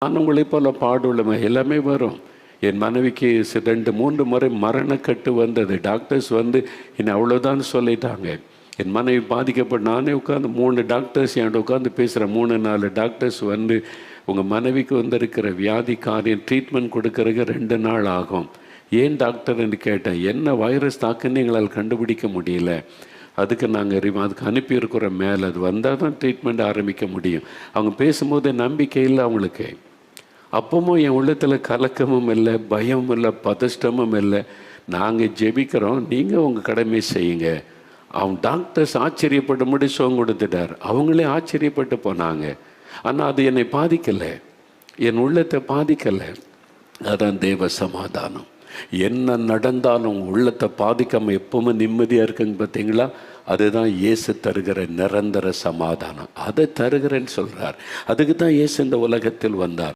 நான் உங்களைப் போல பாடுள்ளவன் எல்லாமே வரும். என் மனைவிக்கு 2, 3 முறை மரணக்கட்டு வந்தது. டாக்டர்ஸ் வந்து என்னை அவ்வளோதான் சொல்லிட்டாங்க. என் மனைவி பாதிக்கப்பட்டு நானே உட்காந்து 3 டாக்டர்ஸ் என்கிட்ட உட்காந்து பேசுகிறேன். 3, 4 டாக்டர்ஸ் வந்து உங்கள் மனைவிக்கு வந்திருக்கிற வியாதி காரியம் ட்ரீட்மெண்ட் கொடுக்கறதுக்கு 2 நாள் ஆகும். ஏன் டாக்டர்ன்னு கேட்டேன். என்ன வைரஸ் தாக்குன்னு எங்களால் கண்டுபிடிக்க முடியல. அதுக்கு நாங்கள் அதுக்கு அனுப்பியிருக்கிறோம் மேலே. அது வந்தால் தான் ட்ரீட்மெண்ட் ஆரம்பிக்க முடியும். அவங்க பேசும்போது நம்பிக்கை இல்லை அவங்களுக்கு. அப்பவும் என் உள்ளத்தில் கலக்கமும் இல்லை, பயமும் இல்லை, பதஷ்டமும் இல்லை. நாங்கள் ஜெபிக்கிறோம், நீங்கள் உங்கள் கடமை செய்யுங்க. அவங்க டாக்டர்ஸ் ஆச்சரியப்பட்டு சுகம் கொடுத்துட்டார். அவங்களே ஆச்சரியப்பட்டு போனாங்க. ஆனால் அது என்னை பாதிக்கலை, என் உள்ளத்தை பாதிக்கலை. அதான் தேவ சமாதானம். என்ன நடந்தாலும் உள்ளத்தை பாதிக்காமல் எப்பவுமே நிம்மதியாக இருக்குங்க பார்த்தீங்களா? அதுதான் இயேசு தருகிற நிரந்தர சமாதானம். அதை தருகிறேன்னு சொல்கிறார். அதுக்கு தான் இயேசு இந்த உலகத்தில் வந்தார்.